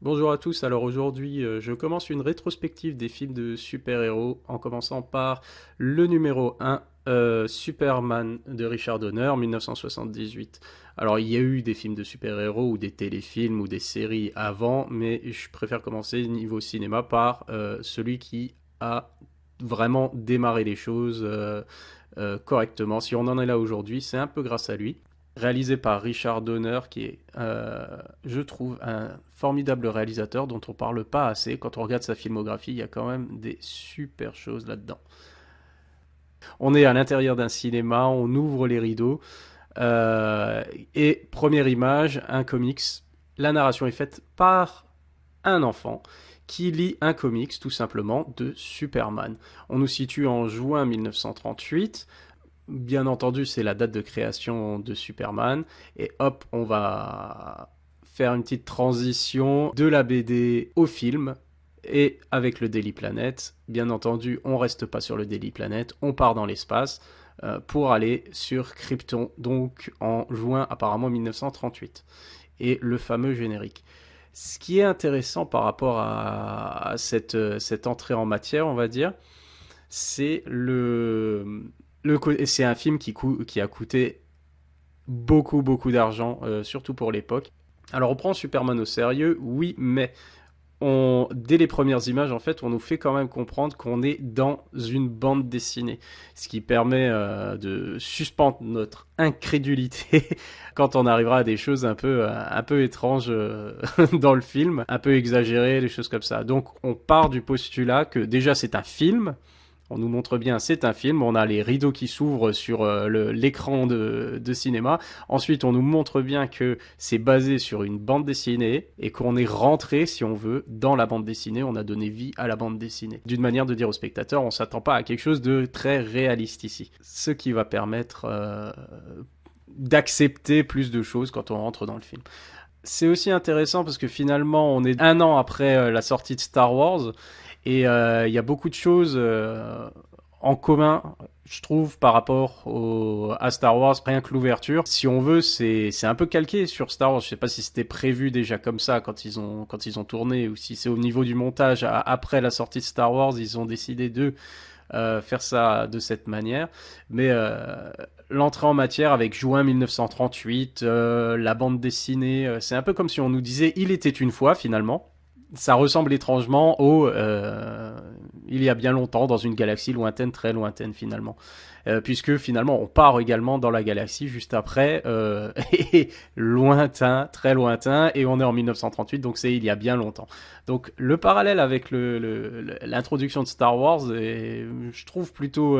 Bonjour à tous, alors aujourd'hui je commence une rétrospective des films de super-héros en commençant par le numéro 1, Superman de Richard Donner, 1978. Alors il y a eu des films de super-héros ou des téléfilms ou des séries avant, mais je préfère commencer niveau cinéma par celui qui a vraiment démarré les choses correctement. Si on en est là aujourd'hui, c'est un peu grâce à lui, réalisé par Richard Donner, qui est, je trouve, un formidable réalisateur dont on parle pas assez. Quand on regarde sa filmographie, il y a quand même des super choses là-dedans. On est à l'intérieur d'un cinéma, on ouvre les rideaux, et première image, un comics. La narration est faite par un enfant qui lit un comics tout simplement de Superman. On nous situe en juin 1938. Bien entendu, c'est la date de création de Superman. Et hop, on va faire une petite transition de la BD au film. Et avec le Daily Planet, bien entendu, on reste pas sur le Daily Planet, on part dans l'espace pour aller sur Krypton, donc en juin apparemment 1938. Et le fameux générique. Ce qui est intéressant par rapport à cette entrée en matière, on va dire, c'est c'est un film qui a coûté beaucoup d'argent, surtout pour l'époque. Alors on prend Superman au sérieux, oui, mais dès les premières images, en fait, on nous fait quand même comprendre qu'on est dans une bande dessinée, ce qui permet de suspendre notre incrédulité quand on arrivera à des choses un peu étranges dans le film, un peu exagérées, des choses comme ça. Donc on part du postulat que déjà c'est un film, on nous montre bien, c'est un film. On a les rideaux qui s'ouvrent sur l'écran de cinéma. Ensuite, on nous montre bien que c'est basé sur une bande dessinée et qu'on est rentré, si on veut, dans la bande dessinée. On a donné vie à la bande dessinée. D'une manière de dire au spectateur, on s'attend pas à quelque chose de très réaliste ici. Ce qui va permettre d'accepter plus de choses quand on rentre dans le film. C'est aussi intéressant parce que finalement, on est un an après la sortie de Star Wars et il y a beaucoup de choses en commun, je trouve, par rapport à Star Wars, rien que l'ouverture. Si on veut, c'est un peu calqué sur Star Wars. Je sais pas si c'était prévu déjà comme ça quand ils ont tourné ou si c'est au niveau du montage après la sortie de Star Wars, ils ont décidé de faire ça de cette manière. Mais l'entrée en matière avec juin 1938, la bande dessinée, c'est un peu comme si on nous disait il était une fois finalement. Ça ressemble étrangement au il y a bien longtemps dans une galaxie lointaine, très lointaine finalement. Puisque finalement on part également dans la galaxie juste après, et lointain, très lointain, et on est en 1938, donc c'est il y a bien longtemps. Donc le parallèle avec l'introduction de Star Wars est, je trouve, plutôt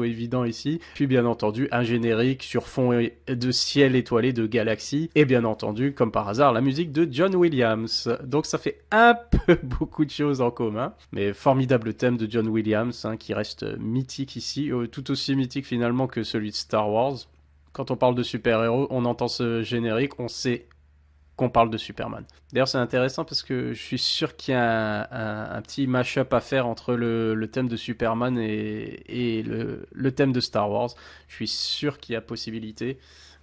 évident ici. Puis bien entendu un générique sur fond de ciel étoilé de galaxies, et bien entendu, comme par hasard, la musique de John Williams. Donc ça fait un peu beaucoup de choses en commun, mais formidable thème de John Williams, hein, qui reste mythique ici, tout aussi mythique finalement que celui de Star Wars. Quand on parle de super-héros, on entend ce générique, on sait qu'on parle de Superman. D'ailleurs, c'est intéressant parce que je suis sûr qu'il y a un petit mash-up à faire entre le thème de Superman et le thème de Star Wars. Je suis sûr qu'il y a possibilité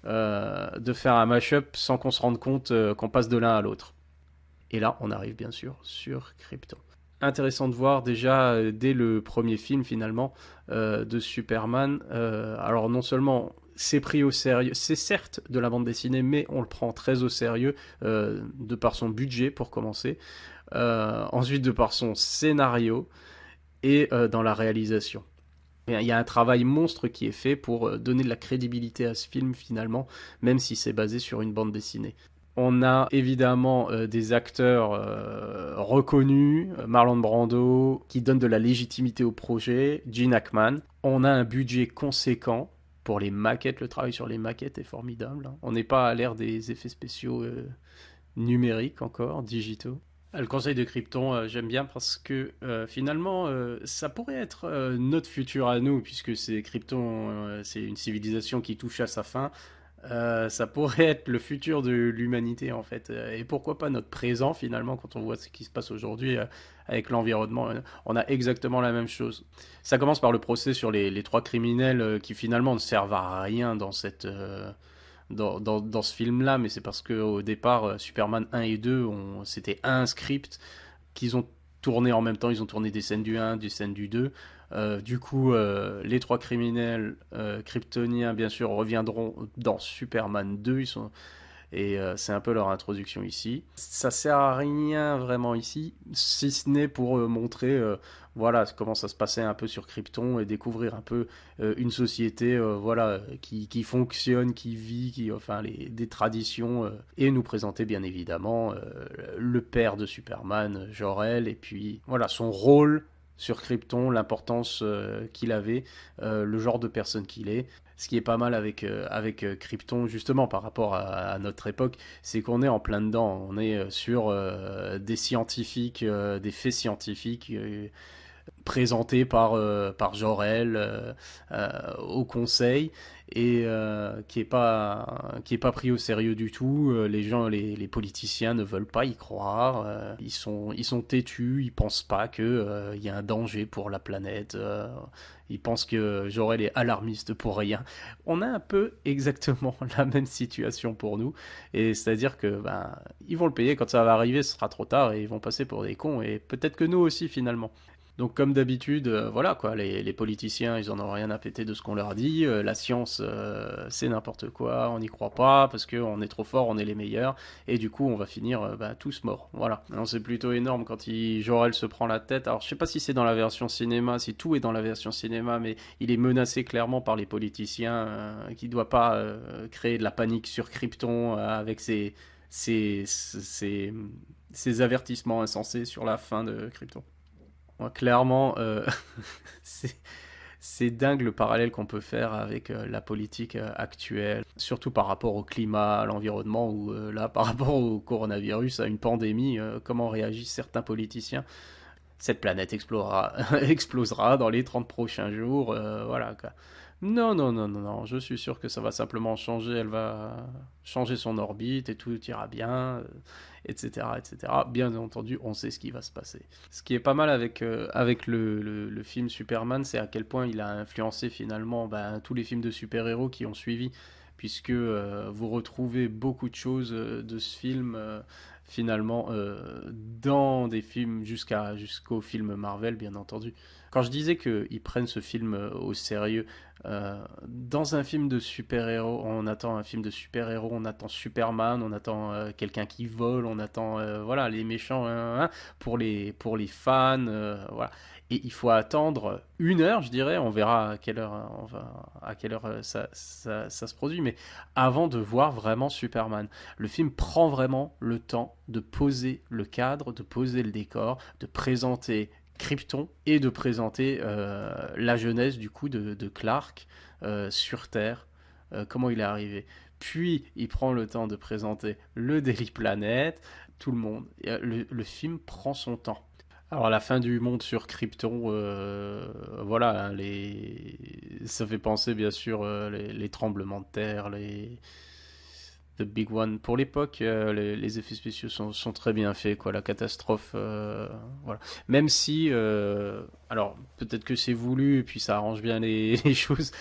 de faire un mash-up sans qu'on se rende compte qu'on passe de l'un à l'autre. Et là, on arrive bien sûr sur Krypton. Intéressant de voir déjà dès le premier film finalement de Superman. Alors non seulement c'est pris au sérieux, c'est certes de la bande dessinée, mais on le prend très au sérieux de par son budget pour commencer, ensuite de par son scénario et dans la réalisation. Il y a un travail monstre qui est fait pour donner de la crédibilité à ce film finalement, même si c'est basé sur une bande dessinée. On a évidemment des acteurs reconnus, Marlon Brando, qui donne de la légitimité au projet, Gene Hackman. On a un budget conséquent pour les maquettes, le travail sur les maquettes est formidable, hein. On n'est pas à l'ère des effets spéciaux numériques encore, digitaux. Le conseil de Krypton, j'aime bien parce que finalement, ça pourrait être notre futur à nous, puisque c'est Krypton, c'est une civilisation qui touche à sa fin. Ça pourrait être le futur de l'humanité en fait. Et pourquoi pas notre présent finalement quand on voit ce qui se passe aujourd'hui avec l'environnement. On a exactement la même chose. Ça commence par le procès sur les trois criminels qui finalement ne servent à rien dans ce film-là, mais c'est parce qu'au départ, Superman 1 et 2, c'était un script qu'ils ont tourné en même temps. Ils ont tourné des scènes du 1, des scènes du 2. Du coup, les trois criminels kryptoniens, bien sûr, reviendront dans Superman 2. Et c'est un peu leur introduction ici. Ça sert à rien vraiment ici, si ce n'est pour montrer voilà, comment ça se passait un peu sur Krypton et découvrir un peu une société voilà, qui fonctionne, qui vit, enfin, des traditions, et nous présenter bien évidemment le père de Superman, Jor-El, et puis voilà, son rôle sur Krypton, l'importance qu'il avait, le genre de personne qu'il est. Ce qui est pas mal avec Krypton, justement, par rapport à notre époque, c'est qu'on est en plein dedans. On est sur des scientifiques, des faits scientifiques présenté par Jor-El au conseil et qui est pas pris au sérieux du tout. Les gens, les politiciens ne veulent pas y croire. Ils sont têtus. Ils pensent pas que il y a un danger pour la planète. Ils pensent que Jor-El est alarmiste pour rien. On a un peu exactement la même situation pour nous. Et c'est-à-dire que ben, ils vont le payer quand ça va arriver, ce sera trop tard et ils vont passer pour des cons. Et peut-être que nous aussi finalement. Donc comme d'habitude, voilà quoi, les politiciens, ils en ont rien à péter de ce qu'on leur dit. La science, c'est n'importe quoi, on n'y croit pas parce qu'on est trop fort, on est les meilleurs, et du coup on va finir bah, tous morts. Voilà. Alors, c'est plutôt énorme quand Jor-El se prend la tête. Alors je sais pas si c'est dans la version cinéma, si tout est dans la version cinéma, mais il est menacé clairement par les politiciens, qui doit pas créer de la panique sur Krypton avec ses avertissements insensés sur la fin de Krypton. Ouais, clairement, c'est c'est dingue le parallèle qu'on peut faire avec la politique actuelle, surtout par rapport au climat, à l'environnement, ou là, par rapport au coronavirus, à une pandémie, comment réagissent certains politiciens. Cette planète explosera, explosera dans les 30 prochains jours, voilà quoi. Non, non, non, non, non, je suis sûr que ça va simplement changer, elle va changer son orbite et tout ira bien, etc., etc. Bien entendu, on sait ce qui va se passer. Ce qui est pas mal avec le film Superman, c'est à quel point il a influencé finalement ben, tous les films de super-héros qui ont suivi, puisque vous retrouvez beaucoup de choses de ce film finalement dans des films jusqu'au film Marvel, bien entendu. Quand je disais qu'ils prennent ce film au sérieux, dans un film de super-héros, on attend un film de super-héros, on attend Superman, on attend quelqu'un qui vole, on attend voilà les méchants pour les fans, voilà. Et il faut attendre 1 heure, je dirais, on verra à quelle heure, à quelle heure ça se produit, mais avant de voir vraiment Superman. Le film prend vraiment le temps de poser le cadre, de poser le décor, de présenter Krypton et de présenter la jeunesse du coup de Clark sur Terre, comment il est arrivé. Puis il prend le temps de présenter le Daily Planet, tout le monde. Le film prend son temps. Alors la fin du monde sur Krypton, voilà, hein, ça fait penser bien sûr les tremblements de terre, The Big One. Pour l'époque, les effets spéciaux sont très bien faits, quoi. La catastrophe, voilà. Même si, alors peut-être que c'est voulu et puis ça arrange bien les choses.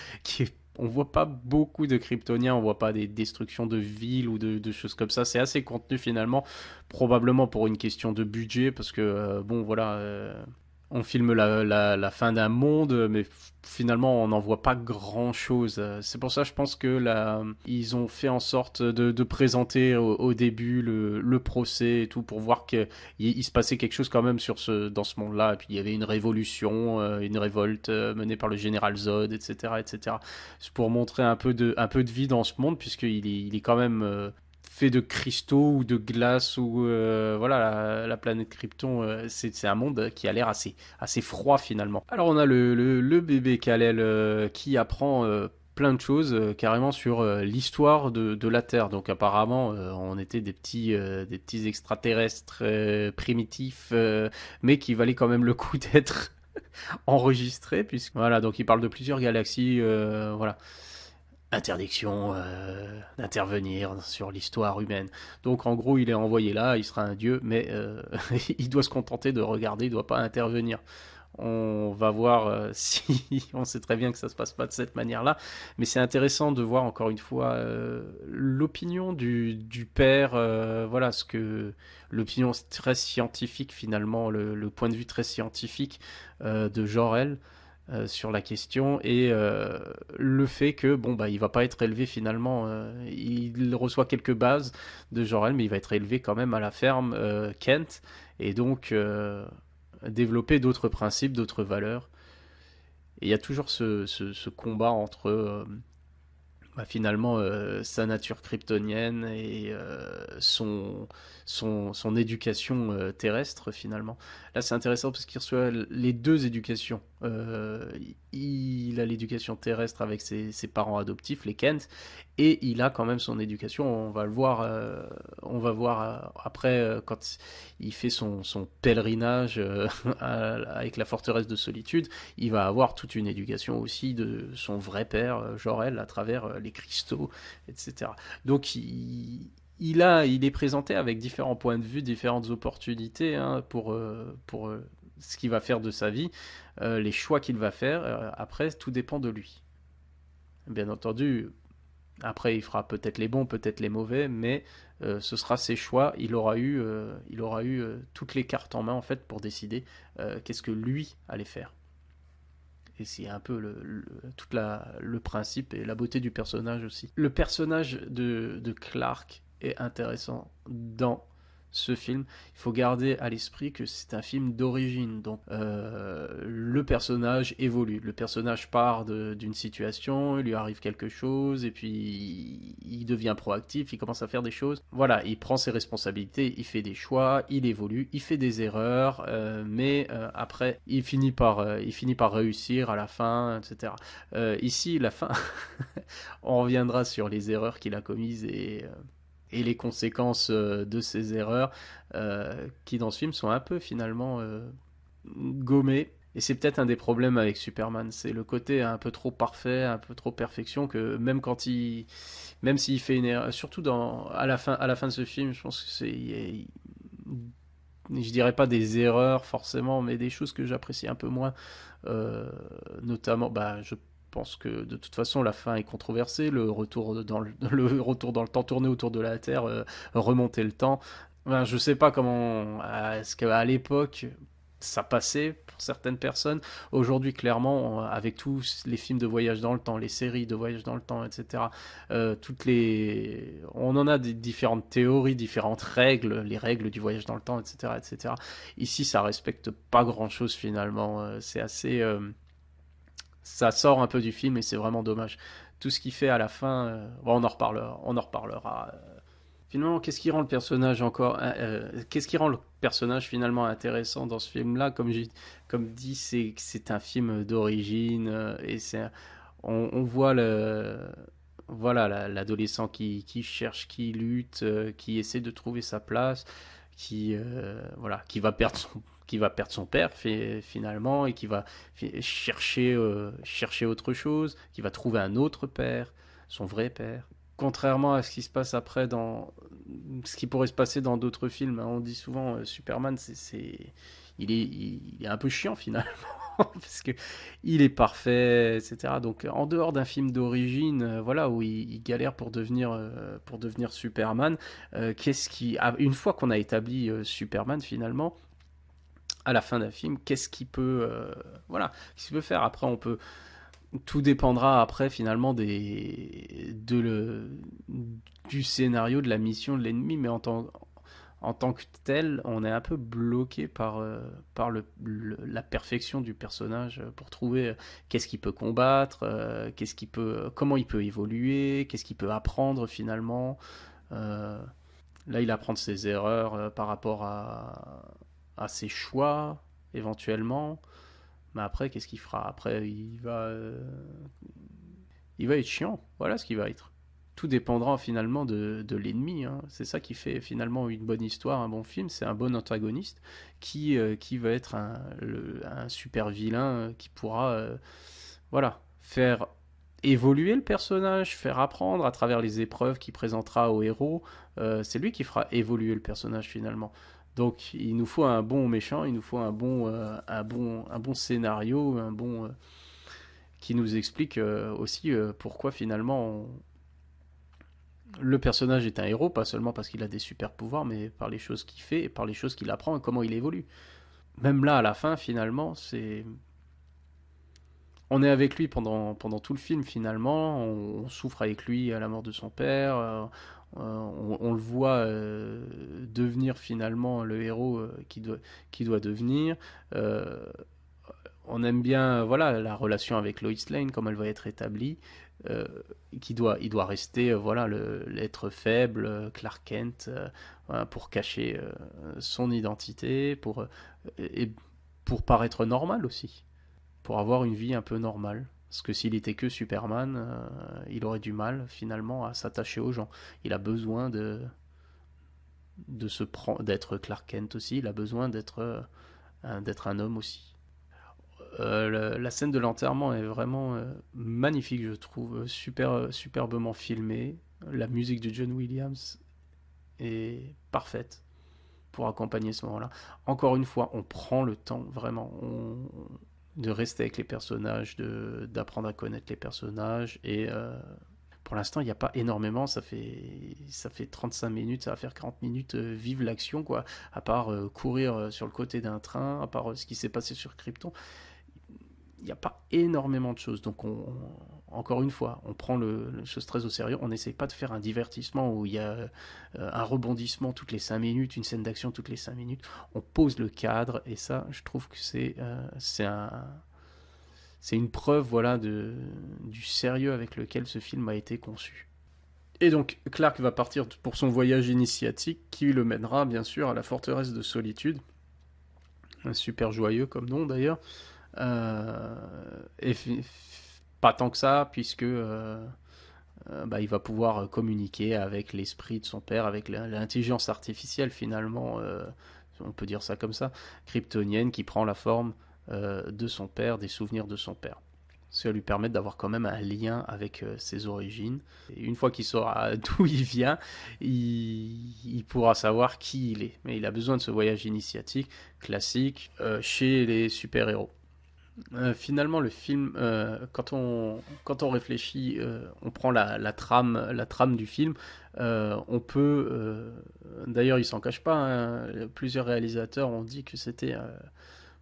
On voit pas beaucoup de Kryptoniens, on voit pas des destructions de villes ou de choses comme ça. C'est assez contenu finalement, probablement pour une question de budget, parce que bon voilà. On filme la fin d'un monde, mais finalement on n'en voit pas grand chose. C'est pour ça, je pense que ils ont fait en sorte de présenter au début le procès et tout pour voir qu'il se passait quelque chose quand même dans ce monde-là. Et puis il y avait une révolution, une révolte menée par le général Zod, etc., etc. C'est pour montrer un peu de vie dans ce monde, puisqu'il est quand même fait de cristaux ou de glace ou voilà la planète Krypton, c'est un monde qui a l'air assez froid finalement. Alors on a le bébé Kal-El qui apprend plein de choses carrément sur l'histoire de la Terre. Donc apparemment on était des petits extraterrestres primitifs, mais qui valaient quand même le coup d'être enregistrés, puisque voilà, donc il parle de plusieurs galaxies, voilà, interdiction d'intervenir sur l'histoire humaine. Donc en gros, il est envoyé là, il sera un dieu, mais il doit se contenter de regarder, il ne doit pas intervenir. On va voir si on sait très bien que ça se passe pas de cette manière-là, mais c'est intéressant de voir encore une fois l'opinion du père, voilà ce que l'opinion très scientifique finalement, le point de vue très scientifique de Jor-El sur la question et le fait que bon bah il va pas être élevé finalement, il reçoit quelques bases de Jor-El, mais il va être élevé quand même à la ferme Kent et donc développer d'autres principes, d'autres valeurs. Et il y a toujours ce combat entre finalement sa nature kryptonienne et son éducation terrestre finalement. Là c'est intéressant parce qu'il reçoit les deux éducations. Il a l'éducation terrestre avec ses parents adoptifs, les Kent, et il a quand même son éducation, on va voir après quand il fait son pèlerinage avec la forteresse de solitude, il va avoir toute une éducation aussi de son vrai père, Jor-El, à travers les cristaux, etc. Donc il est présenté avec différents points de vue, différentes opportunités hein, pour ce qu'il va faire de sa vie, les choix qu'il va faire. Après, tout dépend de lui. Bien entendu, après, il fera peut-être les bons, peut-être les mauvais, mais ce sera ses choix. Il aura eu toutes les cartes en main en fait pour décider qu'est-ce que lui allait faire. Et c'est un peu le principe et la beauté du personnage aussi. Le personnage de Clark est intéressant dans ce film. Il faut garder à l'esprit que c'est un film d'origine. Donc le personnage évolue. Le personnage part d'une situation, il lui arrive quelque chose, et puis il devient proactif, il commence à faire des choses. Voilà, il prend ses responsabilités, il fait des choix, il évolue, il fait des erreurs, mais après, il finit par réussir à la fin, etc. Ici, la fin, on reviendra sur les erreurs qu'il a commises et les conséquences de ces erreurs qui dans ce film sont un peu finalement gommées. Et c'est peut-être un des problèmes avec Superman, c'est le côté un peu trop parfait, un peu trop perfection que même s'il fait une erreur, surtout à la fin de ce film, je pense que je dirais pas des erreurs forcément, mais des choses que j'apprécie un peu moins, notamment, je pense que de toute façon la fin est controversée, le retour dans le retour dans le temps, tourner autour de la Terre, remonter le temps. Je sais pas comment, est-ce qu'à l'époque ça passait pour certaines personnes. Aujourd'hui, clairement, avec tous les films de voyage dans le temps, les séries de voyage dans le temps, etc., on en a des différentes théories, différentes règles, les règles du voyage dans le temps, etc., etc. Ici, ça respecte pas grand-chose finalement. C'est assez, ça sort un peu du film et c'est vraiment dommage. Tout ce qu'il fait à la fin, bon, on en reparlera. Finalement, qu'est-ce qui rend le personnage qu'est-ce qui rend le personnage finalement intéressant dans ce film-là? Comme dit, c'est un film d'origine et on voit voilà, l'adolescent qui cherche, qui lutte, qui essaie de trouver sa place, voilà, qui va perdre son père finalement et qui va chercher autre chose, qui va trouver un autre père, son vrai père. Contrairement à ce qui se passe après dans ce qui pourrait se passer dans d'autres films, hein. On dit souvent Superman, il est un peu chiant finalement parce que il est parfait, etc. Donc en dehors d'un film d'origine, voilà où il galère pour devenir Superman, une fois qu'on a établi Superman finalement à la fin d'un film, voilà, qu'est-ce qu'il peut faire après? On peut Tout dépendra après finalement du scénario, de la mission de l'ennemi, mais en tant que tel, on est un peu bloqué par la perfection du personnage pour trouver qu'est-ce qu'il peut combattre, comment il peut évoluer, qu'est-ce qu'il peut apprendre finalement. Euh, Là, il apprend de ses erreurs par rapport à ses choix éventuellement. Mais après, qu'est-ce qu'il fera? Après, il va être chiant. Voilà ce qu'il va être. Tout dépendra finalement de l'ennemi, hein. C'est ça qui fait finalement une bonne histoire, un bon film. C'est un bon antagoniste qui va être un super vilain qui pourra voilà, faire évoluer le personnage, faire apprendre à travers les épreuves qu'il présentera au héros. C'est lui qui fera évoluer le personnage finalement. Donc il nous faut un bon méchant, il nous faut un bon scénario, qui nous explique aussi pourquoi finalement le personnage est un héros, pas seulement parce qu'il a des super pouvoirs, mais par les choses qu'il fait et par les choses qu'il apprend et comment il évolue. Même là, à la fin, finalement, on est avec lui pendant tout le film, finalement. On souffre avec lui à la mort de son père. On le voit devenir finalement le héros qui doit devenir. Euh, on aime bien voilà la relation avec Lois Lane, comme elle va être établie. euh, il doit rester voilà l'être faible Clark Kent voilà, pour cacher son identité, et pour paraître normal aussi, pour avoir une vie un peu normale. Parce que s'il était que Superman, il aurait du mal finalement à s'attacher aux gens. Il a besoin d'être Clark Kent aussi. Il a besoin d'être un homme aussi. La scène de l'enterrement est vraiment magnifique, je trouve, superbement filmée. La musique de John Williams est parfaite pour accompagner ce moment-là. Encore une fois, on prend le temps vraiment de rester avec les personnages, d'apprendre à connaître les personnages. Et pour l'instant, il n'y a pas énormément. Ça fait 35 minutes, ça va faire 40 minutes. Vive l'action, quoi. À part courir sur le côté d'un train, à part ce qui s'est passé sur Krypton, il n'y a pas énormément de choses. Donc, encore une fois, on prend les choses très au sérieux. On n'essaye pas de faire un divertissement où il y a un rebondissement toutes les 5 minutes, une scène d'action toutes les 5 minutes. On pose le cadre et ça, je trouve que c'est une preuve voilà, du sérieux avec lequel ce film a été conçu. Et donc, Clark va partir pour son voyage initiatique qui le mènera bien sûr à la forteresse de solitude. Un super joyeux comme nom d'ailleurs. Euh, et pas tant que ça, puisque bah, il va pouvoir communiquer avec l'esprit de son père, avec l'intelligence artificielle finalement, on peut dire ça comme ça, kryptonienne, qui prend la forme de son père, des souvenirs de son père. Ça va lui permettre d'avoir quand même un lien avec ses origines. Et une fois qu'il saura d'où il vient, il pourra savoir qui il est. Mais il a besoin de ce voyage initiatique classique chez les super-héros. Finalement, le film, quand on réfléchit, on prend la trame du film, on peut, d'ailleurs, ils s'en cachent pas, hein, plusieurs réalisateurs ont dit que c'était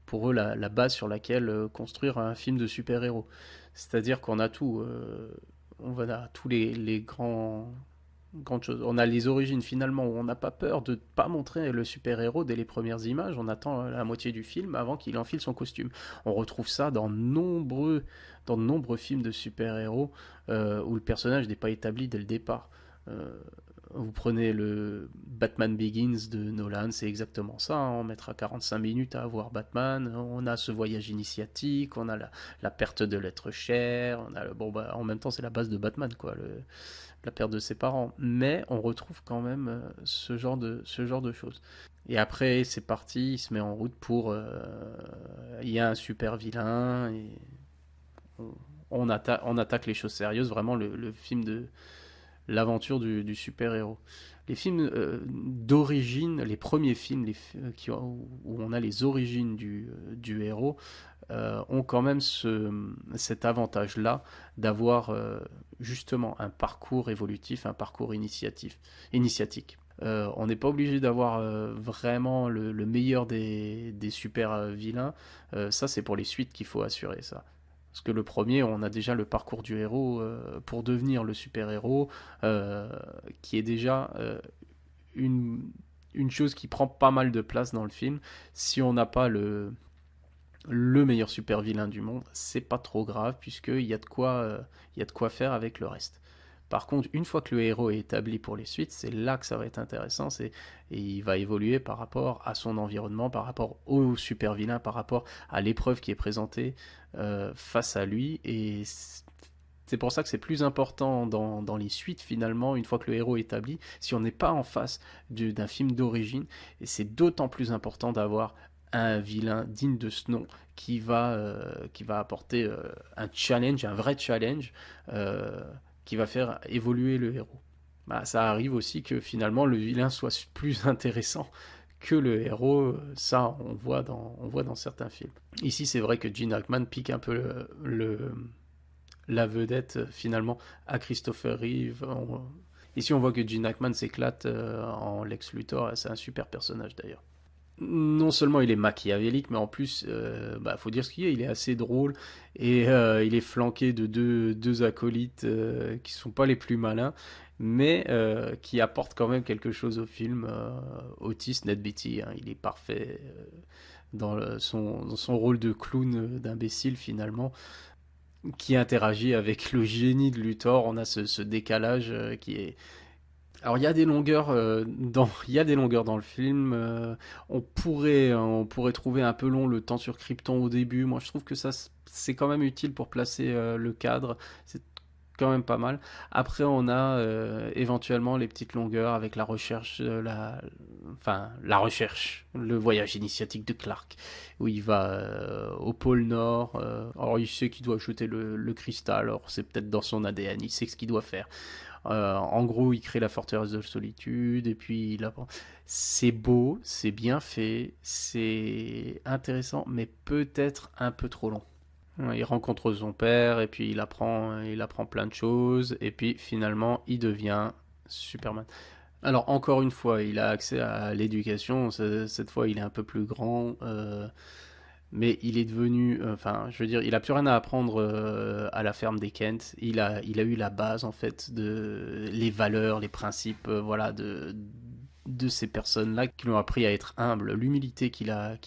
pour eux la base sur laquelle construire un film de super-héros. C'est-à-dire qu'on a tout, on va à tous les grandes choses. On a les origines finalement où on n'a pas peur de ne pas montrer le super-héros dès les premières images. On attend la moitié du film avant qu'il enfile son costume. On retrouve ça dans de nombreux films de super-héros où le personnage n'est pas établi dès le départ. Vous prenez le Batman Begins de Nolan, c'est exactement ça. Hein. On mettra 45 minutes à avoir Batman. On a ce voyage initiatique, on a la perte de l'être cher. On a bon, bah, en même temps, c'est la base de Batman, quoi. La perte de ses parents. Mais on retrouve quand même ce genre de choses. Et après, c'est parti, il se met en route pour. Il y a un super vilain et on, on attaque les choses sérieuses. Vraiment, le film de l'aventure du super-héros. Les films d'origine, les premiers films où on a les origines du héros, ont quand même cet avantage-là d'avoir justement un parcours évolutif, un parcours initiatique. On n'est pas obligé d'avoir vraiment le meilleur des super vilains. Ça, c'est pour les suites qu'il faut assurer ça. Parce que le premier, on a déjà le parcours du héros pour devenir le super-héros, qui est déjà une chose qui prend pas mal de place dans le film. Si on n'a pas le meilleur super-vilain du monde, c'est pas trop grave, puisqu'il y a il y a de quoi faire avec le reste. Par contre, une fois que le héros est établi pour les suites, c'est là que ça va être intéressant. Et il va évoluer par rapport à son environnement, par rapport au super vilain, par rapport à l'épreuve qui est présentée face à lui. Et c'est pour ça que c'est plus important dans les suites, finalement, une fois que le héros est établi, si on n'est pas en face d'un film d'origine. Et c'est d'autant plus important d'avoir un vilain digne de ce nom qui va apporter un challenge, un vrai challenge. Qui va faire évoluer le héros. Bah, ça arrive aussi que finalement le vilain soit plus intéressant que le héros. Ça, on voit dans certains films. Ici, c'est vrai que Gene Hackman pique un peu la vedette finalement à Christopher Reeve. Ici, on voit que Gene Hackman s'éclate en Lex Luthor. C'est un super personnage d'ailleurs. Non seulement il est machiavélique, mais en plus, faut dire ce qu'il est, il est assez drôle et il est flanqué de deux acolytes qui sont pas les plus malins, mais qui apportent quand même quelque chose au film. Otis Ned Beatty, hein, il est parfait dans son rôle de clown d'imbécile finalement, qui interagit avec le génie de Luthor. On a ce décalage qui est alors il y a des longueurs dans le film. On pourrait trouver un peu long le temps sur Krypton au début. Moi, je trouve que ça c'est quand même utile pour placer le cadre. C'est quand même pas mal. Après, on a éventuellement les petites longueurs avec la recherche, la recherche, le voyage initiatique de Clark, où il va au pôle Nord. Alors, il sait qu'il doit jeter le cristal. Alors, c'est peut-être dans son ADN. Il sait ce qu'il doit faire. En gros, il crée la forteresse de solitude et puis il apprend. C'est beau, c'est bien fait, c'est intéressant, mais peut-être un peu trop long. Ouais, il rencontre son père et puis il apprend plein de choses et puis finalement il devient Superman. Alors encore une fois, il a accès à l'éducation. Cette fois, il est un peu plus grand. Mais il est devenu, je veux dire, il a plus rien à apprendre à la ferme des Kent. Il a eu la base en fait de les valeurs, les principes, voilà, de ces personnes-là qui l'ont appris à être humble. L'humilité qu'il a,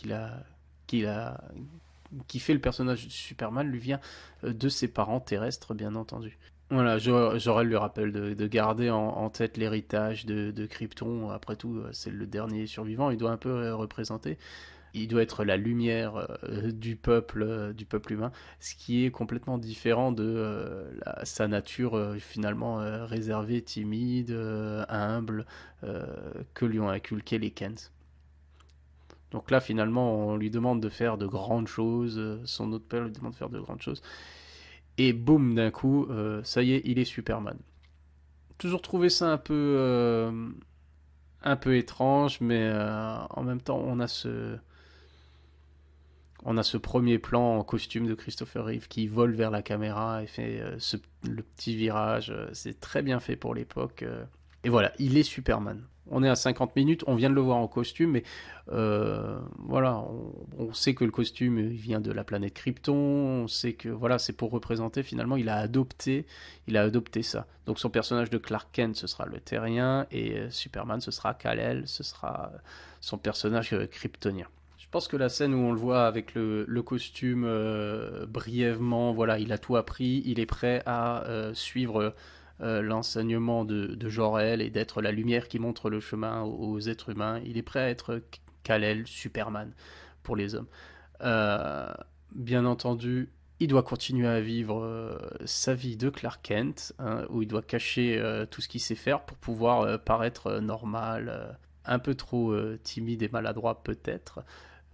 qui fait le personnage de Superman lui vient de ses parents terrestres, bien entendu. Voilà, j'aurais le rappel de garder en tête l'héritage de Krypton. Après tout, c'est le dernier survivant. Il doit un peu représenter. Il doit être la lumière du peuple humain, ce qui est complètement différent de sa nature finalement réservée, timide, humble, que lui ont inculqué les Kent. Donc là, finalement, on lui demande de faire de grandes choses, son autre père lui demande de faire de grandes choses, et boum, d'un coup, ça y est, il est Superman. Toujours trouvé ça un peu étrange, mais en même temps, on a ce premier plan en costume de Christopher Reeve qui vole vers la caméra et fait le petit virage. C'est très bien fait pour l'époque. Et voilà, il est Superman. On est à 50 minutes, on vient de le voir en costume, mais voilà, on sait que le costume vient de la planète Krypton, on sait que voilà, c'est pour représenter finalement, il a adopté ça. Donc son personnage de Clark Kent, ce sera le Terrien, et Superman, ce sera Kal-El, ce sera son personnage kryptonien. Je pense que la scène où on le voit avec le costume brièvement, voilà, il a tout appris, il est prêt à suivre l'enseignement de Jor-El et d'être la lumière qui montre le chemin aux êtres humains. Il est prêt à être Kal-El, Superman pour les hommes. Euh, Bien entendu, il doit continuer à vivre sa vie de Clark Kent, hein, où il doit cacher tout ce qu'il sait faire pour pouvoir paraître normal, un peu trop timide et maladroit peut-être.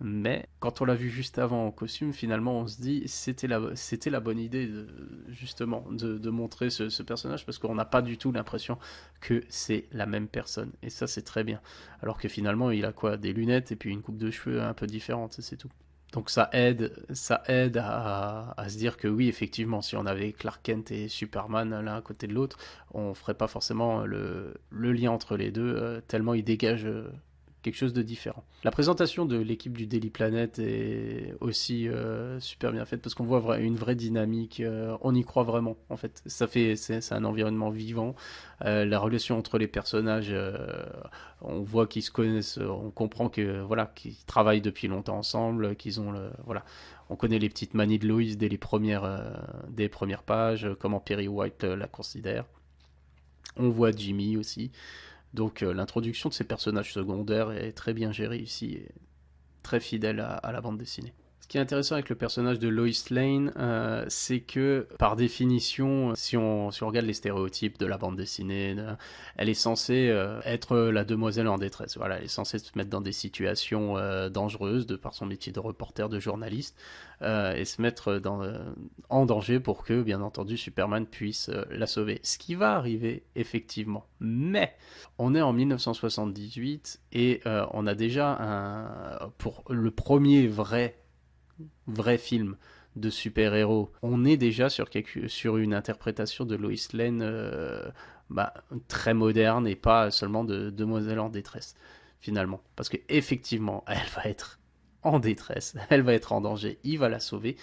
Mais quand on l'a vu juste avant en costume, finalement, on se dit c'était la bonne idée justement de montrer ce personnage parce qu'on n'a pas du tout l'impression que c'est la même personne. Et ça, c'est très bien. Alors que finalement, il a quoi? Des lunettes et puis une coupe de cheveux un peu différente, c'est tout. Donc ça aide à se dire que oui, effectivement, si on avait Clark Kent et Superman l'un à côté de l'autre, on ferait pas forcément le lien entre les deux, tellement ils dégagent quelque chose de différent. La présentation de l'équipe du Daily Planet est aussi super bien faite parce qu'on voit une vraie dynamique, on y croit vraiment en fait. C'est un environnement vivant, la relation entre les personnages, on voit qu'ils se connaissent, on comprend que voilà qu'ils travaillent depuis longtemps ensemble, qu'ils ont voilà, on connaît les petites manies de Loïs dès des premières pages, comment Perry White la considère. On voit Jimmy aussi. Donc l'introduction de ces personnages secondaires est très bien gérée ici et très fidèle à la bande dessinée. Ce qui est intéressant avec le personnage de Lois Lane, c'est que par définition, si on regarde les stéréotypes de la bande dessinée, elle est censée être la demoiselle en détresse. Voilà, elle est censée se mettre dans des situations dangereuses de par son métier de reporter, de journaliste, et se mettre en danger pour que, bien entendu, Superman puisse la sauver. Ce qui va arriver, effectivement. Mais on est en 1978 et on a déjà pour le premier vrai film de super-héros, on est déjà sur une interprétation de Lois Lane très moderne et pas seulement de demoiselle en détresse, finalement. Parce que effectivement, elle va être en détresse, elle va être en danger, il va la sauver,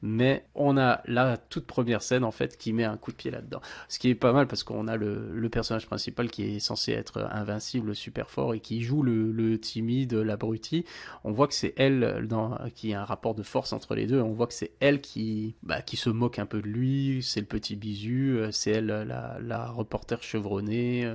mais on a la toute première scène en fait qui met un coup de pied là-dedans. Ce qui est pas mal parce qu'on a le personnage principal qui est censé être invincible, super fort et qui joue le timide, l'abruti. On voit que c'est elle qui a un rapport de force entre les deux. On voit que c'est elle qui se moque un peu de lui. C'est le petit bisu, c'est elle la reporter chevronnée.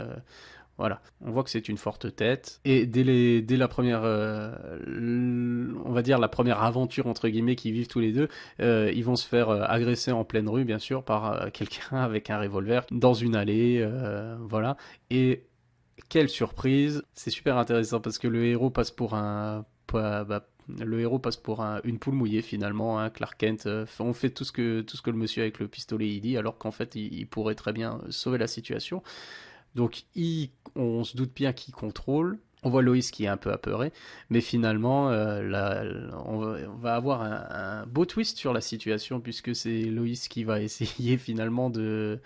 Voilà, on voit que c'est une forte tête. Et dès la première, on va dire la première aventure entre guillemets qu'ils vivent tous les deux, ils vont se faire agresser en pleine rue, bien sûr, par quelqu'un avec un revolver dans une allée, voilà. Et quelle surprise! C'est super intéressant parce que le héros passe pour une poule mouillée finalement, hein. Clark Kent, on fait tout ce que le monsieur avec le pistolet il dit, alors qu'en fait il pourrait très bien sauver la situation. Donc on se doute bien qu'il contrôle. On voit Loïs qui est un peu apeuré, mais finalement, on va avoir un beau twist sur la situation, puisque c'est Loïs qui va essayer finalement de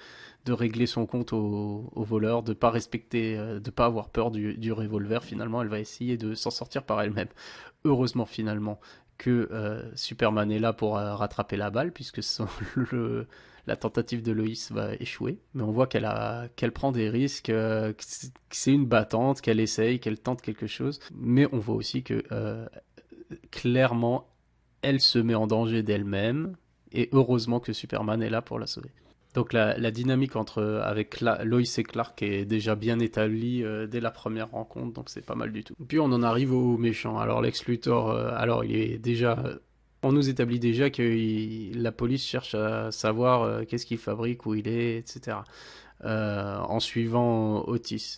régler son compte au voleur, de pas respecter, de pas avoir peur du revolver. Finalement, elle va essayer de s'en sortir par elle-même. Heureusement, finalement, que Superman est là pour rattraper la balle, puisque la tentative de Loïs va échouer. Mais on voit qu'elle prend des risques, que c'est une battante, qu'elle essaye, qu'elle tente quelque chose. Mais on voit aussi que clairement, elle se met en danger d'elle-même. Et heureusement que Superman est là pour la sauver. Donc la dynamique avec Lois et Clark est déjà bien établie dès la première rencontre, donc c'est pas mal du tout. Puis on en arrive au méchant. Alors Lex Luthor, alors il est déjà... On nous établit déjà que la police cherche à savoir qu'est-ce qu'il fabrique, où il est, etc. En suivant Otis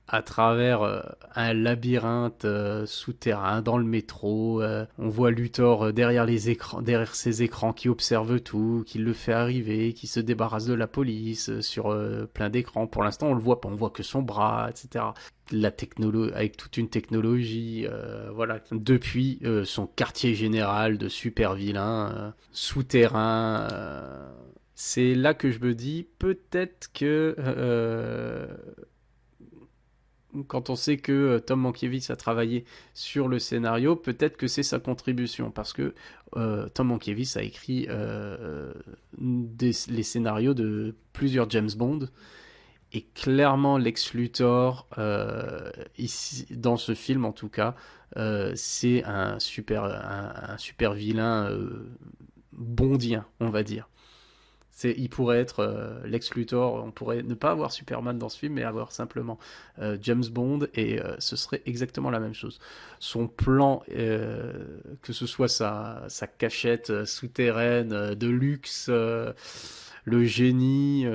à travers un labyrinthe souterrain dans le métro. On voit Luthor derrière ses écrans qui observe tout, qui le fait arriver, qui se débarrasse de la police sur plein d'écrans. Pour l'instant, on le voit pas, on voit que son bras, etc. Avec toute une technologie, voilà. Depuis son quartier général de super vilain souterrain. C'est là que je me dis peut-être que quand on sait que Tom Mankiewicz a travaillé sur le scénario, peut-être que c'est sa contribution, parce que Tom Mankiewicz a écrit les scénarios de plusieurs James Bond, et clairement Lex Luthor, ici, dans ce film en tout cas, c'est un super vilain bondien, on va dire. Il pourrait être Lex Luthor, on pourrait ne pas avoir Superman dans ce film, mais avoir simplement James Bond, et ce serait exactement la même chose. Son plan, que ce soit sa cachette souterraine de luxe, le génie,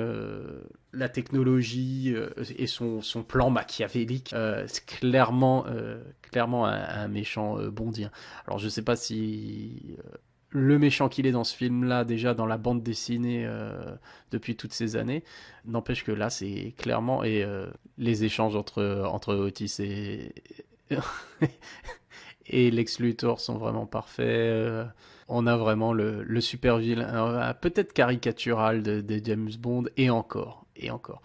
la technologie et son plan machiavélique, c'est clairement un méchant bondien. Alors je sais pas si le méchant qu'il est dans ce film-là, déjà dans la bande dessinée depuis toutes ces années, n'empêche que là, c'est clairement... Et les échanges entre Otis et Lex Luthor sont vraiment parfaits. On a vraiment le super vilain, peut-être caricatural de James Bond, et encore, et encore.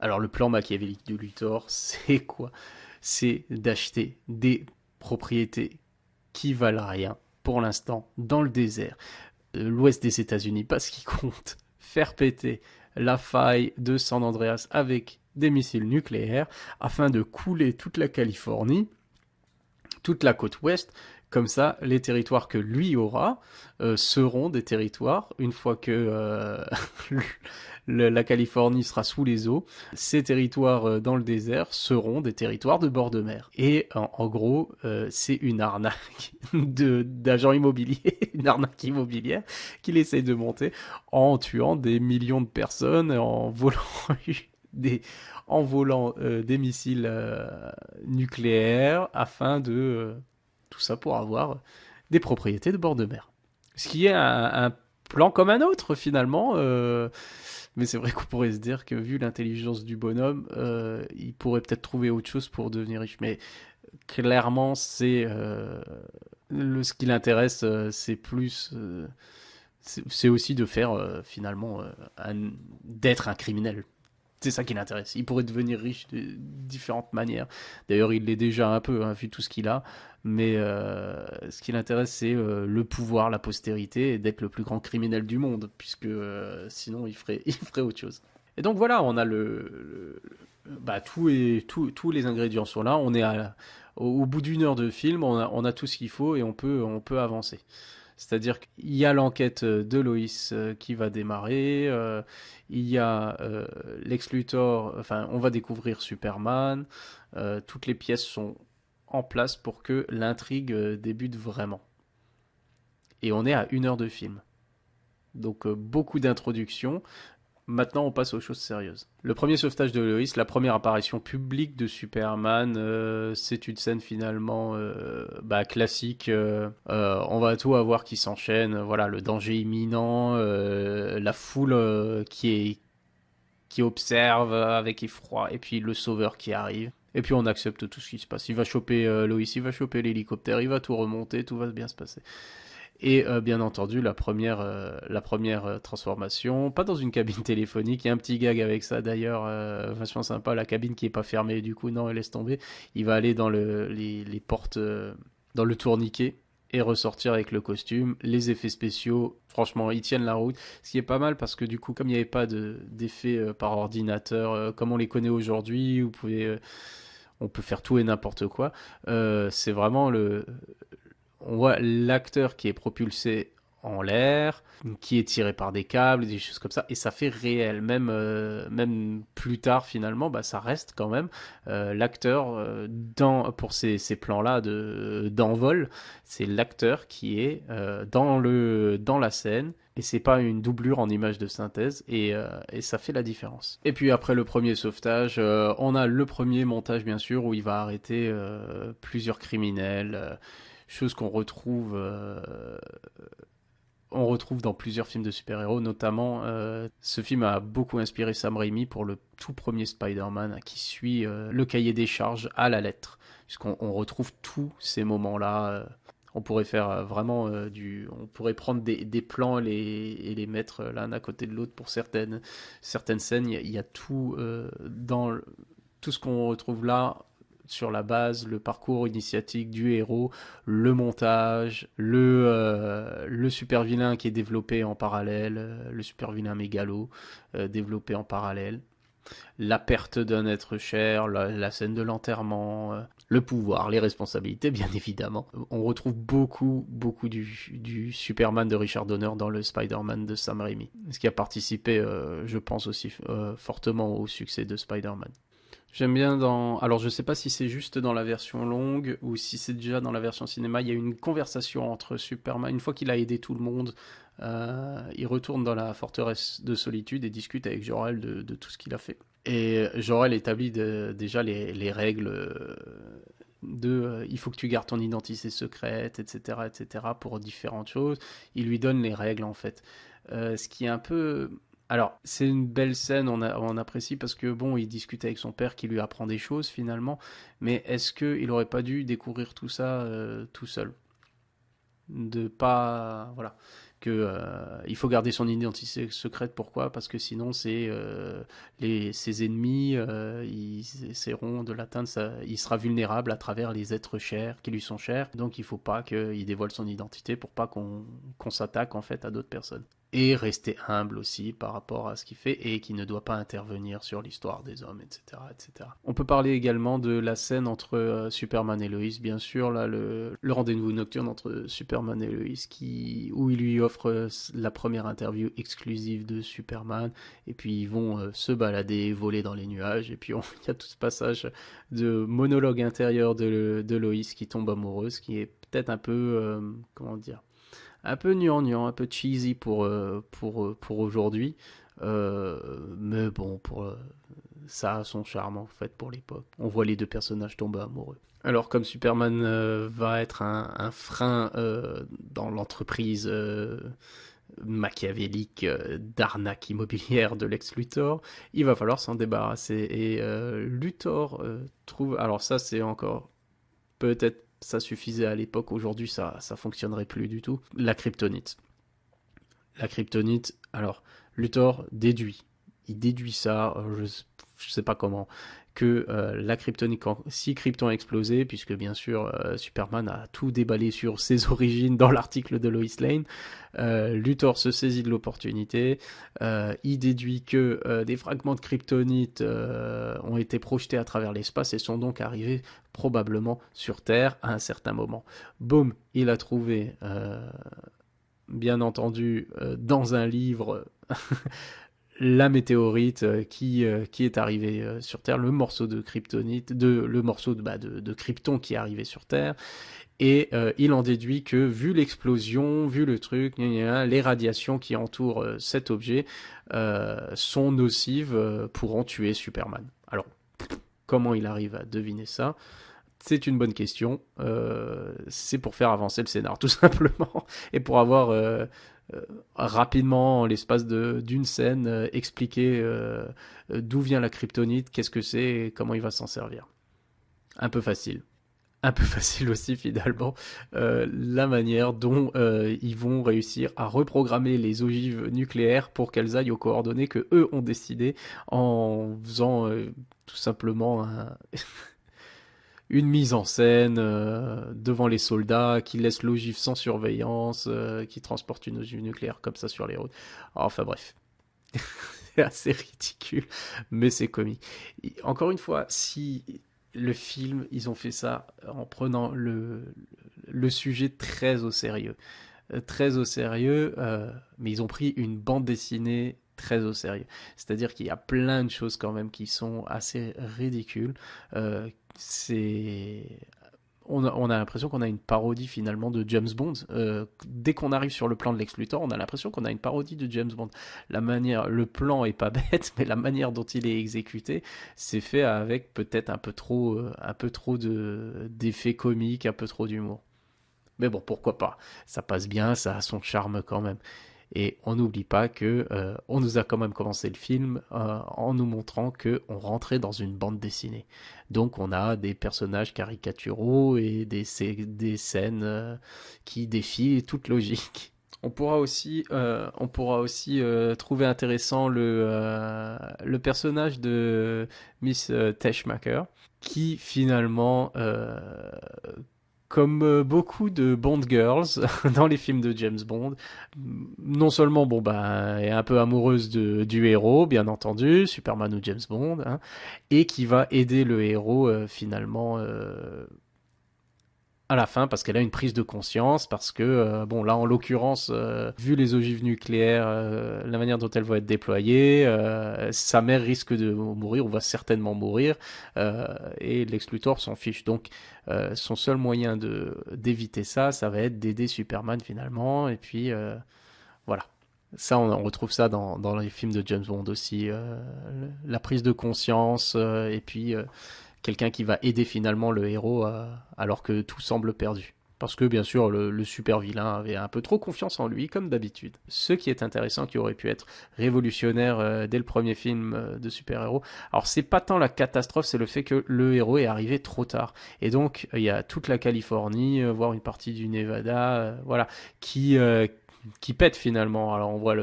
Alors le plan machiavélique de Luthor, c'est quoi? C'est d'acheter des propriétés qui valent rien pour l'instant dans le désert, l'ouest des États-Unis, parce qu'il compte faire péter la faille de San Andreas avec des missiles nucléaires afin de couler toute la Californie toute la côte ouest. Comme ça, les territoires que lui aura seront des territoires, une fois que la Californie sera sous les eaux, ces territoires dans le désert seront des territoires de bord de mer. Et en gros, c'est une arnaque d'agents immobiliers, une arnaque immobilière qu'il essaye de monter en tuant des millions de personnes, en volant des, des missiles nucléaires afin de tout ça pour avoir des propriétés de bord de mer. Ce qui est un plan comme un autre finalement. Mais c'est vrai qu'on pourrait se dire que vu l'intelligence du bonhomme, il pourrait peut-être trouver autre chose pour devenir riche. Mais clairement, ce qui l'intéresse, c'est plus, c'est aussi de faire finalement d'être un criminel. C'est ça qui l'intéresse. Il pourrait devenir riche de différentes manières. D'ailleurs, il l'est déjà un peu, hein, vu tout ce qu'il a. Mais ce qui l'intéresse, c'est le pouvoir, la postérité, et d'être le plus grand criminel du monde, puisque sinon, il ferait autre chose. Et donc voilà, on a bah, tous les ingrédients sont là. On est au bout d'une heure de film, on a tout ce qu'il faut et on peut avancer. C'est-à-dire qu'il y a l'enquête de Loïs qui va démarrer, il y a Lex Luthor, enfin on va découvrir Superman, toutes les pièces sont en place pour que l'intrigue débute vraiment. Et on est à 1 heure de film. Donc beaucoup d'introductions. Maintenant, on passe aux choses sérieuses. Le premier sauvetage de Lois, la première apparition publique de Superman, c'est une scène finalement classique. On va tout avoir qui s'enchaîne. Voilà, le danger imminent, la foule qui observe avec effroi, et puis le sauveur qui arrive. Et puis on accepte tout ce qui se passe. Il va choper Lois, il va choper l'hélicoptère, il va tout remonter, tout va bien se passer. Et bien entendu, la première transformation, pas dans une cabine téléphonique, il y a un petit gag avec ça d'ailleurs, vachement sympa, la cabine qui est pas fermée, du coup non, elle laisse tomber, il va aller dans les portes, dans le tourniquet, et ressortir avec le costume, les effets spéciaux, franchement, ils tiennent la route, ce qui est pas mal parce que du coup, comme il n'y avait pas d'effets par ordinateur, comme on les connaît aujourd'hui, on peut faire tout et n'importe quoi, c'est vraiment on voit l'acteur qui est propulsé en l'air, qui est tiré par des câbles, des choses comme ça, et ça fait réel. Même plus tard, finalement, bah, ça reste quand même l'acteur pour ces plans-là d'envol, c'est l'acteur qui est dans la scène. Et c'est pas une doublure en image de synthèse, et ça fait la différence. Et puis après le premier sauvetage, on a le premier montage bien sûr où il va arrêter plusieurs criminels. Chose on retrouve dans plusieurs films de super-héros, notamment ce film a beaucoup inspiré Sam Raimi pour le tout premier Spider-Man qui suit le cahier des charges à la lettre, puisqu'on retrouve tous ces moments-là. On pourrait faire vraiment on pourrait prendre des plans et les mettre l'un à côté de l'autre pour certaines scènes. Il y a tout tout ce qu'on retrouve là sur la base, le parcours initiatique du héros, le montage, le super vilain qui est développé en parallèle, le super vilain mégalo développé en parallèle, la perte d'un être cher, la scène de l'enterrement, le pouvoir, les responsabilités bien évidemment. On retrouve beaucoup du Superman de Richard Donner dans le Spider-Man de Sam Raimi, ce qui a participé, je pense aussi fortement au succès de Spider-Man. J'aime bien alors je sais pas si c'est juste dans la version longue ou si c'est déjà dans la version cinéma, il y a une conversation entre Superman, une fois qu'il a aidé tout le monde, il retourne dans la forteresse de solitude et discute avec Jor-El de tout ce qu'il a fait. Et Jor-El établit déjà les règles il faut que tu gardes ton identité secrète, etc., pour différentes choses. Il lui donne les règles en fait. Ce qui est un peu... Alors, c'est une belle scène, on apprécie parce que, bon, il discute avec son père qui lui apprend des choses finalement, mais est-ce qu'il aurait pas dû découvrir tout ça tout seul? De pas. Voilà. Il faut garder son identité secrète, pourquoi? Parce que sinon, ses ennemis, ils essaieront de l'atteindre, il sera vulnérable à travers les êtres chers qui lui sont chers, donc il faut pas qu'il dévoile son identité pour pas qu'on s'attaque en fait à d'autres personnes. et rester humble aussi par rapport à ce qu'il fait et qui ne doit pas intervenir sur l'histoire des hommes, etc., etc. On peut parler également de la scène entre Superman et Lois, bien sûr, là, le rendez-vous nocturne entre Superman et Lois, où il lui offre la première interview exclusive de Superman, et puis ils vont se balader, voler dans les nuages, et puis il y a tout ce passage de monologue intérieur de Lois qui tombe amoureuse, qui est peut-être un peu, comment dire, un peu gnangnan, un peu cheesy pour aujourd'hui. Mais bon, ça a son charme en fait pour l'époque. On voit les deux personnages tomber amoureux. Alors comme Superman va être un frein dans l'entreprise machiavélique d'arnaque immobilière de Lex Luthor, il va falloir s'en débarrasser. Et Luthor trouve... Alors ça c'est encore... Peut-être ça suffisait à l'époque, aujourd'hui ça fonctionnerait plus du tout. La kryptonite. La kryptonite, alors Luthor il déduit ça, je sais pas comment, que la kryptonite, si Krypton a explosé, puisque bien sûr Superman a tout déballé sur ses origines dans l'article de Lois Lane, Luthor se saisit de l'opportunité, il déduit que des fragments de kryptonite ont été projetés à travers l'espace et sont donc arrivés probablement sur Terre à un certain moment. Boum, il a trouvé, bien entendu, dans un livre... la météorite qui est arrivée sur Terre, le morceau de kryptonite, le morceau de Krypton qui est arrivé sur Terre, et il en déduit que vu l'explosion, vu le truc, les radiations qui entourent cet objet sont nocives, pourront tuer Superman. Alors, comment il arrive à deviner ça ? C'est une bonne question. C'est pour faire avancer le scénar, tout simplement, et pour avoir rapidement, en l'espace d'une scène, expliquer d'où vient la kryptonite, qu'est-ce que c'est et comment il va s'en servir. Un peu facile. Un peu facile aussi finalement la manière dont ils vont réussir à reprogrammer les ogives nucléaires pour qu'elles aillent aux coordonnées que eux ont décidé en faisant tout simplement une mise en scène devant les soldats qui laissent l'ogive sans surveillance, qui transportent une ogive nucléaire comme ça sur les routes. Enfin bref, c'est assez ridicule, mais c'est comique. Encore une fois, si le film, ils ont fait ça en prenant le sujet très au sérieux. Très au sérieux, mais ils ont pris une bande dessinée très au sérieux. C'est-à-dire qu'il y a plein de choses quand même qui sont assez ridicules. C'est... On a l'impression qu'on a une parodie finalement de James Bond. Dès qu'on arrive sur le plan de Lex Luthor, on a l'impression qu'on a une parodie de James Bond. Le plan est pas bête, mais la manière dont il est exécuté, c'est fait avec peut-être un peu trop d'effets comiques, un peu trop d'humour. Mais bon, pourquoi pas. Ça passe bien, ça a son charme quand même. Et on n'oublie pas que on nous a quand même commencé le film en nous montrant que on rentrait dans une bande dessinée. Donc on a des personnages caricaturaux et des scènes qui défient toute logique. On pourra aussi trouver intéressant le personnage de Miss Teschmacher, qui finalement comme beaucoup de Bond girls dans les films de James Bond, non seulement est un peu amoureuse du héros, bien entendu, Superman ou James Bond, hein, et qui va aider le héros finalement à la fin parce qu'elle a une prise de conscience, parce que là en l'occurrence, vu les ogives nucléaires, la manière dont elles vont être déployées, sa mère risque de mourir ou va certainement mourir, et Lex Luthor s'en fiche. Donc son seul moyen d'éviter ça va être d'aider Superman finalement, et puis voilà. Ça, on retrouve ça dans les films de James Bond aussi, la prise de conscience, et puis quelqu'un qui va aider finalement le héros alors que tout semble perdu. Parce que bien sûr, le super vilain avait un peu trop confiance en lui, comme d'habitude. Ce qui est intéressant, qui aurait pu être révolutionnaire dès le premier film de super-héros. Alors c'est pas tant la catastrophe, c'est le fait que le héros est arrivé trop tard. Et donc il y a toute la Californie, voire une partie du Nevada, voilà, qui pète finalement. Alors on voit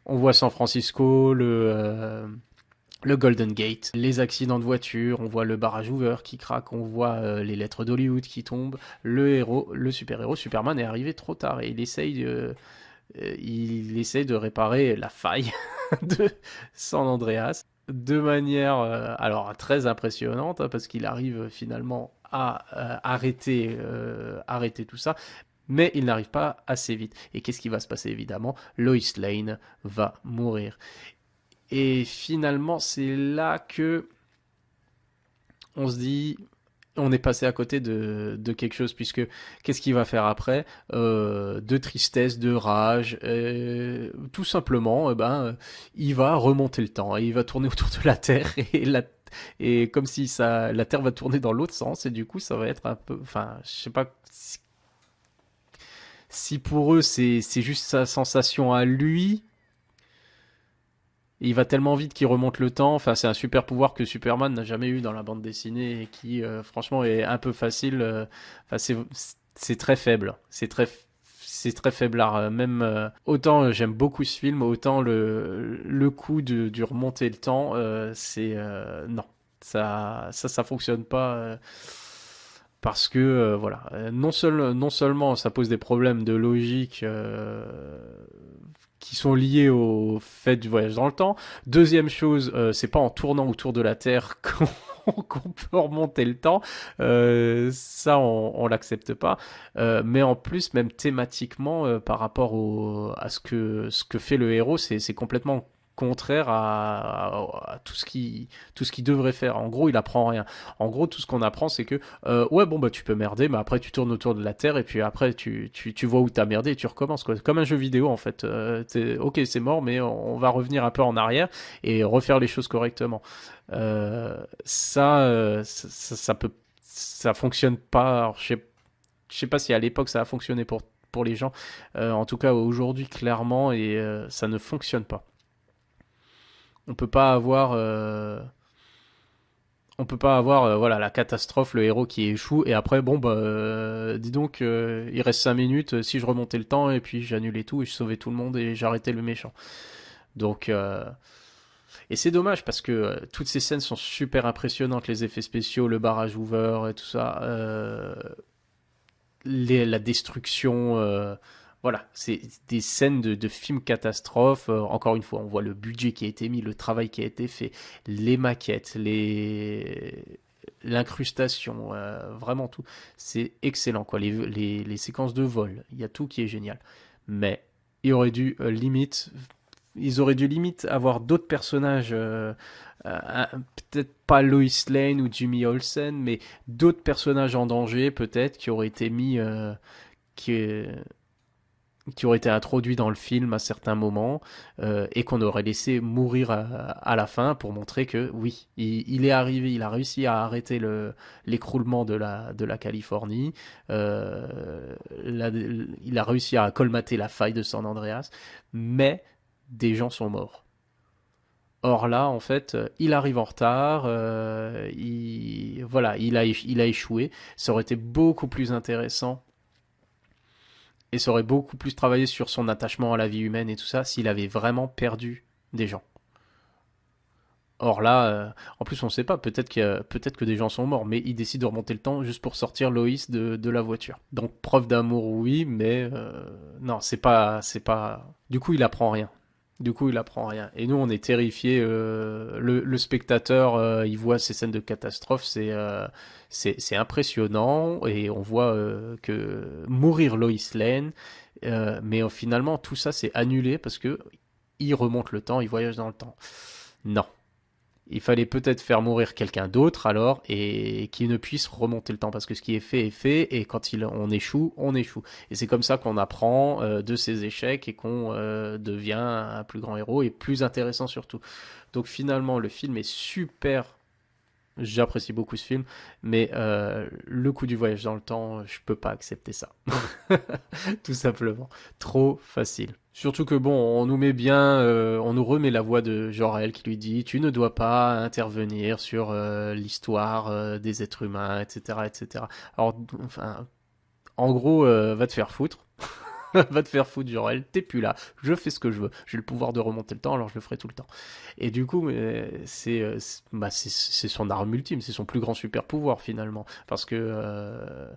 on voit San Francisco, le Golden Gate, les accidents de voiture, on voit le barrage Hoover qui craque, on voit les lettres d'Hollywood qui tombent. Le super-héros Superman est arrivé trop tard et il essaye il essaie de réparer la faille de San Andreas de manière alors très impressionnante hein, parce qu'il arrive finalement à arrêter tout ça, mais il n'arrive pas assez vite. Et qu'est-ce qui va se passer évidemment? Lois Lane va mourir. Et finalement, c'est là que on se dit, on est passé à côté de quelque chose, puisque qu'est-ce qu'il va faire après? De tristesse, de rage, tout simplement, il va remonter le temps, et il va tourner autour de la Terre, et comme si la Terre va tourner dans l'autre sens, et du coup, ça va être un peu, enfin, je sais pas si pour eux c'est juste sa sensation à lui. Il va tellement vite qu'il remonte le temps. Enfin, c'est un super pouvoir que Superman n'a jamais eu dans la bande dessinée et qui, franchement, est un peu facile. Enfin, c'est très faible. C'est très faiblard. Même autant j'aime beaucoup ce film, autant le coup du remonter le temps, c'est non, ça fonctionne pas. Parce que voilà, non seulement ça pose des problèmes de logique qui sont liés au fait du voyage dans le temps. Deuxième chose, c'est pas en tournant autour de la Terre qu'on peut remonter le temps. Ça, on l'accepte pas. Mais en plus, même thématiquement, par rapport à ce que fait le héros, c'est complètement contraire à tout ce qu'il devrait faire. En gros, il apprend rien. En gros, tout ce qu'on apprend, c'est que ouais, bon bah tu peux merder, mais après tu tournes autour de la Terre et puis après tu vois où t'as merdé et tu recommences quoi. Comme un jeu vidéo en fait. Ok, c'est mort, mais on va revenir un peu en arrière et refaire les choses correctement. Ça fonctionne pas. Alors, je sais pas si à l'époque ça a fonctionné pour les gens. En tout cas, aujourd'hui, clairement, et ça ne fonctionne pas. On peut pas avoir voilà la catastrophe, le héros qui échoue et après bon bah dis donc il reste 5 minutes si je remontais le temps et puis j'annulais tout et je sauvais tout le monde et j'arrêtais le méchant. Donc et c'est dommage parce que toutes ces scènes sont super impressionnantes, les effets spéciaux, le barrage Hoover et tout ça, la destruction. Voilà, c'est des scènes de films catastrophes. Encore une fois, on voit le budget qui a été mis, le travail qui a été fait, les maquettes, l'incrustation, vraiment tout. C'est excellent, quoi. Les séquences de vol, il y a tout qui est génial. Mais il aurait dû ils auraient dû limite avoir d'autres personnages, peut-être pas Lois Lane ou Jimmy Olsen, mais d'autres personnages en danger, peut-être, qui auraient été mis, qui, qui auraient été introduits dans le film à certains moments et qu'on aurait laissé mourir à la fin pour montrer que oui, il est arrivé, il a réussi à arrêter l'écroulement de la Californie, il a réussi à colmater la faille de San Andreas, mais des gens sont morts. Or là, en fait, il arrive en retard, voilà, il a échoué. Ça aurait été beaucoup plus intéressant et ça aurait beaucoup plus travaillé sur son attachement à la vie humaine et tout ça s'il avait vraiment perdu des gens. Or là, en plus on ne sait pas, peut-être que des gens sont morts, mais il décide de remonter le temps juste pour sortir Loïs de la voiture. Donc preuve d'amour oui, mais non, c'est pas. Du coup il apprend rien. Du coup, il apprend rien. Et nous, on est terrifiés. Le spectateur, il voit ces scènes de catastrophe, c'est impressionnant. Et on voit que mourir Lois Lane. Mais finalement, tout ça, c'est annulé parce que il remonte le temps, il voyage dans le temps. Non. Il fallait peut-être faire mourir quelqu'un d'autre alors et qui ne puisse remonter le temps parce que ce qui est fait et quand on échoue, on échoue. Et c'est comme ça qu'on apprend de ses échecs et qu'on devient un plus grand héros et plus intéressant surtout. Donc finalement le film est super. J'apprécie beaucoup ce film, mais le coup du voyage dans le temps, je peux pas accepter ça. Tout simplement. Trop facile. Surtout que bon, on nous met bien, on nous remet la voix de Jor-El qui lui dit tu ne dois pas intervenir sur l'histoire des êtres humains, etc., etc. Alors, enfin, en gros, va te faire foutre. Va te faire foutre, Jor-El, t'es plus là, je fais ce que je veux, j'ai le pouvoir de remonter le temps, alors je le ferai tout le temps. Et du coup, c'est son arme ultime, c'est son plus grand super pouvoir finalement, parce que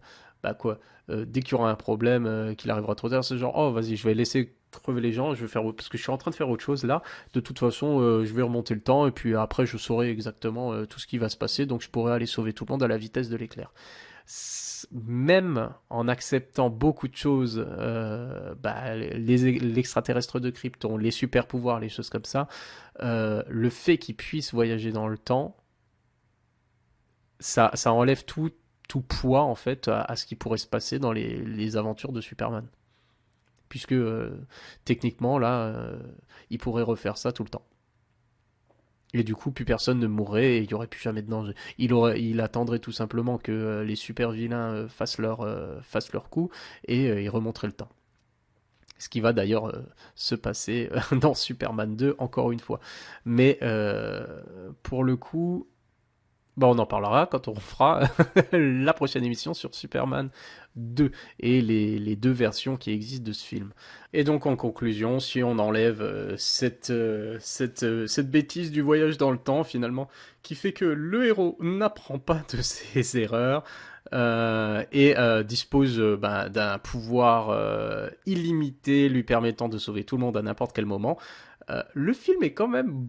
bah quoi, dès qu'il y aura un problème, qu'il arrivera trop tard, c'est genre, oh vas-y, je vais laisser crever les gens, je vais faire parce que je suis en train de faire autre chose là. De toute façon, je vais remonter le temps et puis après je saurai exactement tout ce qui va se passer, donc je pourrai aller sauver tout le monde à la vitesse de l'éclair. Même en acceptant beaucoup de choses, bah, l'extraterrestre de Krypton, les super pouvoirs, les choses comme ça, le fait qu'ils puissent voyager dans le temps, ça enlève tout poids en fait à ce qui pourrait se passer dans les aventures de Superman. Puisque techniquement là, il pourrait refaire ça tout le temps. Et du coup, plus personne ne mourrait et il n'y aurait plus jamais de danger. Il attendrait tout simplement que les super vilains fassent leur coup et il remonterait le temps. Ce qui va d'ailleurs se passer dans Superman 2 encore une fois. Mais pour le coup, bah on en parlera quand on fera la prochaine émission sur Superman 2 et les deux versions qui existent de ce film. Et donc en conclusion, si on enlève cette bêtise du voyage dans le temps finalement, qui fait que le héros n'apprend pas de ses erreurs et dispose bah, d'un pouvoir illimité lui permettant de sauver tout le monde à n'importe quel moment, le film est quand même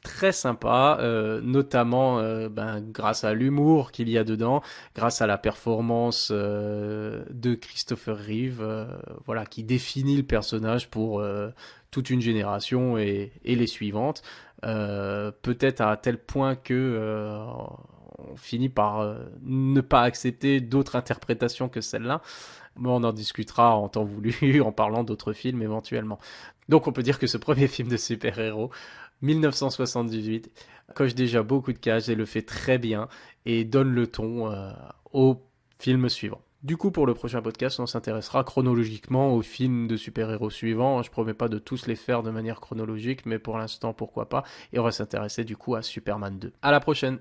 très sympa, notamment ben, grâce à l'humour qu'il y a dedans, grâce à la performance de Christopher Reeve, voilà, qui définit le personnage pour toute une génération et les suivantes. Peut-être à tel point que on finit par ne pas accepter d'autres interprétations que celle-là. Mais on en discutera en temps voulu en parlant d'autres films éventuellement. Donc on peut dire que ce premier film de super-héros 1978 coche déjà beaucoup de cases et le fait très bien et donne le ton au film suivant. Du coup, pour le prochain podcast, on s'intéressera chronologiquement aux films de super-héros suivants. Je promets pas de tous les faire de manière chronologique, mais pour l'instant, pourquoi pas. Et on va s'intéresser du coup à Superman 2. À la prochaine!